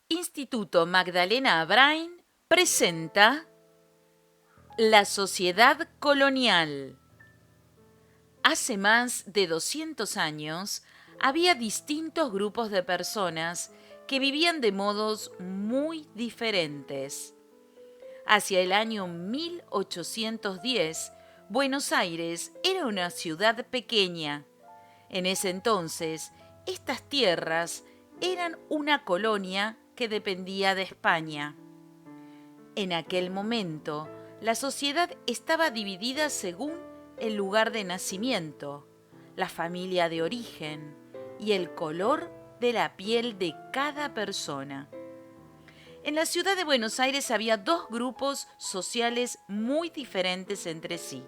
Instituto Magdalena Abrain presenta La Sociedad Colonial. Hace más de 200 años había distintos grupos de personas que vivían de modos muy diferentes. Hacia el año 1810, Buenos Aires era una ciudad pequeña. En ese entonces, estas tierras eran una colonia que dependía de España. En aquel momento, la sociedad estaba dividida según el lugar de nacimiento, la familia de origen y el color de la piel de cada persona. En la ciudad de Buenos Aires había dos grupos sociales muy diferentes entre sí.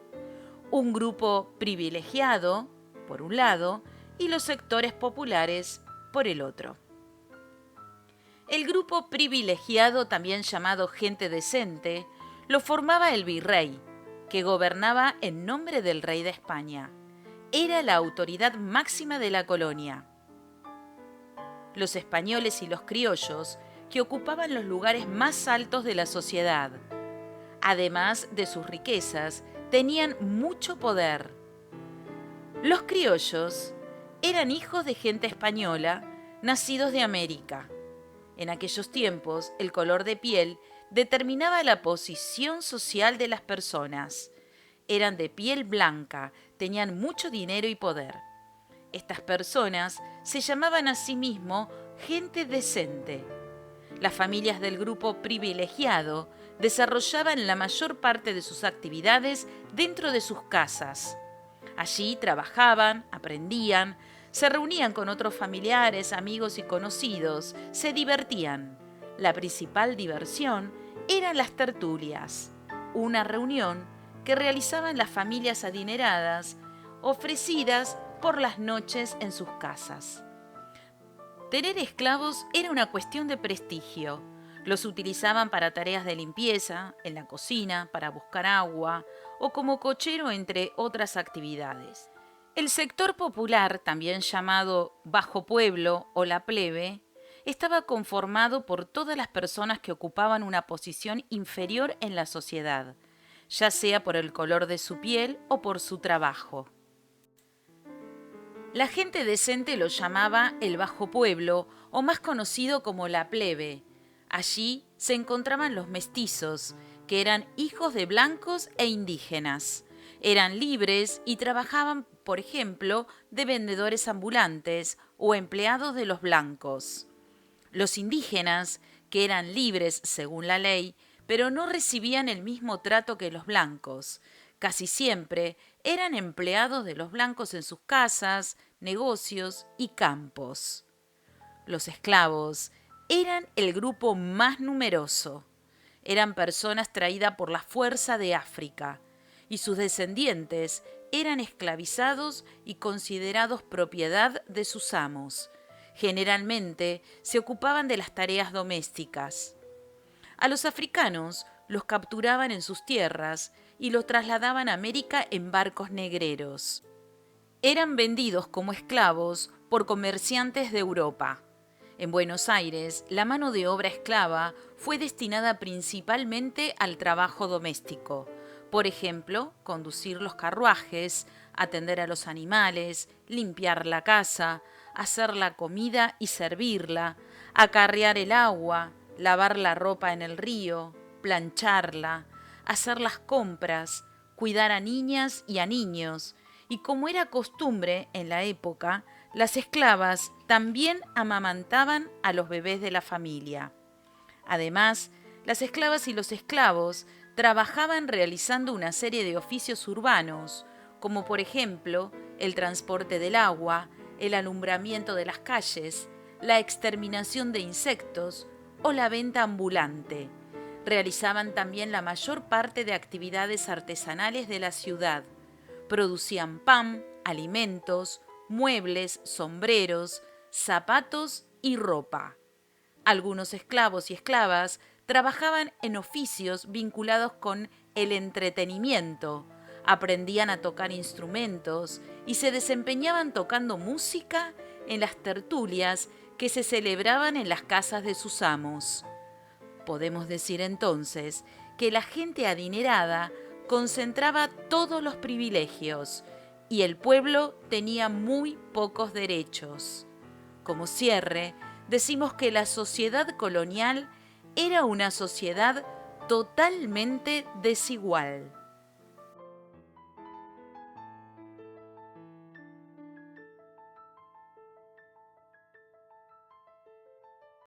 Un grupo privilegiado, por un lado, y los sectores populares, por el otro. El grupo privilegiado, también llamado gente decente, lo formaba el virrey, que gobernaba en nombre del rey de España. Era la autoridad máxima de la colonia. Los españoles y los criollos, que ocupaban los lugares más altos de la sociedad. Además de sus riquezas, tenían mucho poder. Los criollos eran hijos de gente española, nacidos de América. En aquellos tiempos, el color de piel determinaba la posición social de las personas. Eran de piel blanca, tenían mucho dinero y poder. Estas personas se llamaban a sí mismos gente decente. Las familias del grupo privilegiado desarrollaban la mayor parte de sus actividades dentro de sus casas. Allí trabajaban, aprendían, se reunían con otros familiares, amigos y conocidos, se divertían. La principal diversión eran las tertulias, una reunión que realizaban las familias adineradas, ofrecidas por las noches en sus casas. Tener esclavos era una cuestión de prestigio. Los utilizaban para tareas de limpieza, en la cocina, para buscar agua o como cochero, entre otras actividades. El sector popular, también llamado bajo pueblo o la plebe, estaba conformado por todas las personas que ocupaban una posición inferior en la sociedad, ya sea por el color de su piel o por su trabajo. La gente decente lo llamaba el bajo pueblo, o más conocido como la plebe. Allí se encontraban los mestizos, que eran hijos de blancos e indígenas. Eran libres y trabajaban, por ejemplo, de vendedores ambulantes o empleados de los blancos. Los indígenas, que eran libres según la ley, pero no recibían el mismo trato que los blancos. Casi siempre eran empleados de los blancos en sus casas, negocios y campos. Los esclavos eran el grupo más numeroso. Eran personas traídas por la fuerza de África, y sus descendientes eran esclavizados y considerados propiedad de sus amos. Generalmente se ocupaban de las tareas domésticas. A los africanos los capturaban en sus tierras y los trasladaban a América en barcos negreros. Eran vendidos como esclavos por comerciantes de Europa. En Buenos Aires, la mano de obra esclava fue destinada principalmente al trabajo doméstico. Por ejemplo, conducir los carruajes, atender a los animales, limpiar la casa, hacer la comida y servirla, acarrear el agua, lavar la ropa en el río, plancharla, hacer las compras, cuidar a niñas y a niños, y como era costumbre en la época, las esclavas también amamantaban a los bebés de la familia. Además, las esclavas y los esclavos trabajaban realizando una serie de oficios urbanos, como por ejemplo el transporte del agua, el alumbramiento de las calles, la exterminación de insectos o la venta ambulante. Realizaban también la mayor parte de actividades artesanales de la ciudad. Producían pan, alimentos, muebles, sombreros, zapatos y ropa. Algunos esclavos y esclavas trabajaban en oficios vinculados con el entretenimiento, aprendían a tocar instrumentos y se desempeñaban tocando música en las tertulias que se celebraban en las casas de sus amos. Podemos decir entonces que la gente adinerada concentraba todos los privilegios y el pueblo tenía muy pocos derechos. Como cierre, decimos que la sociedad colonial era una sociedad totalmente desigual.